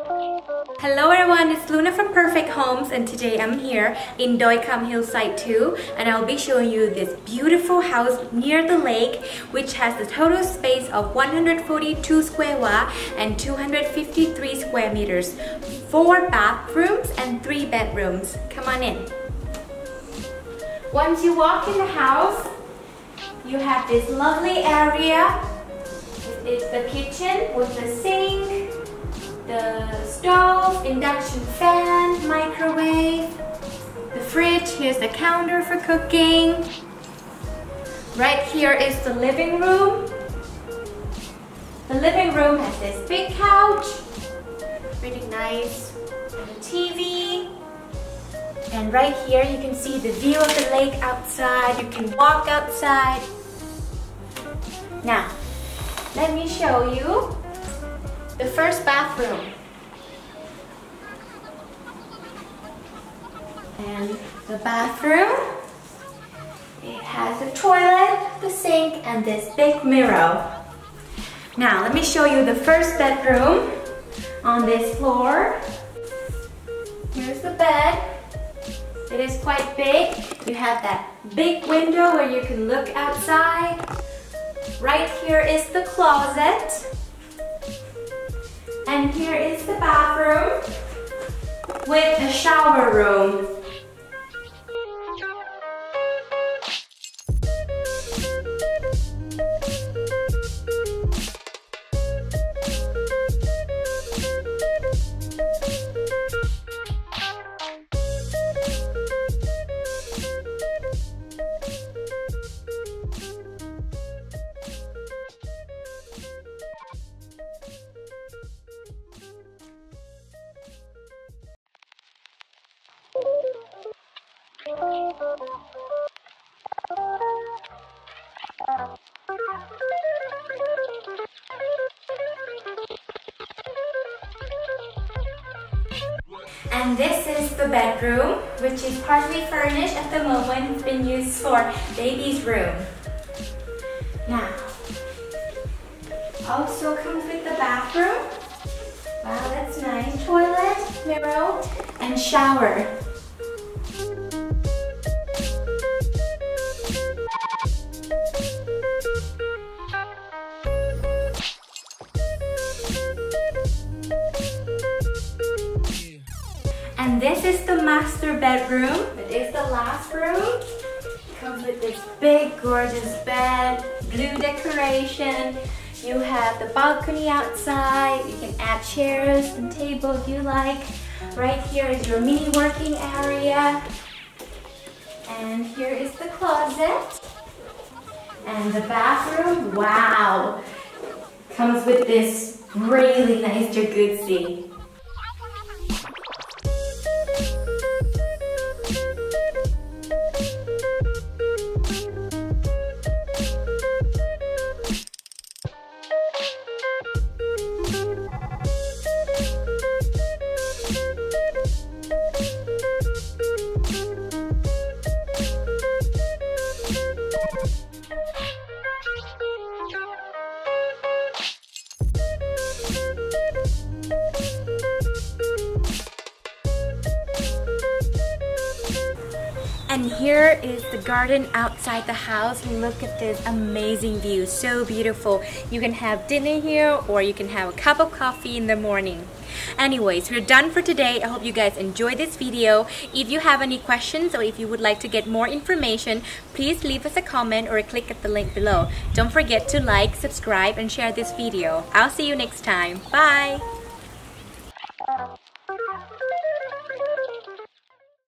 Hello everyone, it's Luna from Perfect Homes, and today I'm here in Doi Kham Hillside 2, and I'll be showing you this beautiful house near the lake, which has the total space of 142 square wa and 253 square meters, 4 bathrooms and 3 bedrooms. Come on in. Once you walk in the house, you have this lovely area. It's the kitchen with the sink, the stove, induction fan, microwave, the fridge. Here's the counter for cooking. Right here is the living room. The living room has this big couch, really nice, and a TV. And right here you can see the view of the lake outside. You can walk outside. Now, let me show you the first bathroom. And the bathroom, it has the toilet, the sink, and this big mirror. Now, let me show you the first bedroom on this floor. Here's the bed. It is quite big. You have that big window where you can look outside. Right here is the closet. And here is the bathroom with a shower room. And this is the bedroom, which is partly furnished at the moment. It's been used for baby's room. Now, also comes with the bathroom. Wow, that's nice. Toilet, mirror, and shower. And this is the master bedroom. It is the last room. It comes with this big, gorgeous bed, blue decoration. You have the balcony outside. You can add chairs and table if you like. Right here is your mini working area. And here is the closet. And the bathroom, wow! Comes with this really nice jacuzzi. And here is the garden outside the house. Look at this amazing view, so beautiful. You can have dinner here or you can have a cup of coffee in the morning. Anyways, we're done for today. I hope you guys enjoyed this video. If you have any questions or if you would like to get more information, please leave us a comment or click at the link below. Don't forget to like, subscribe, and share this video. I'll see you next time. Bye!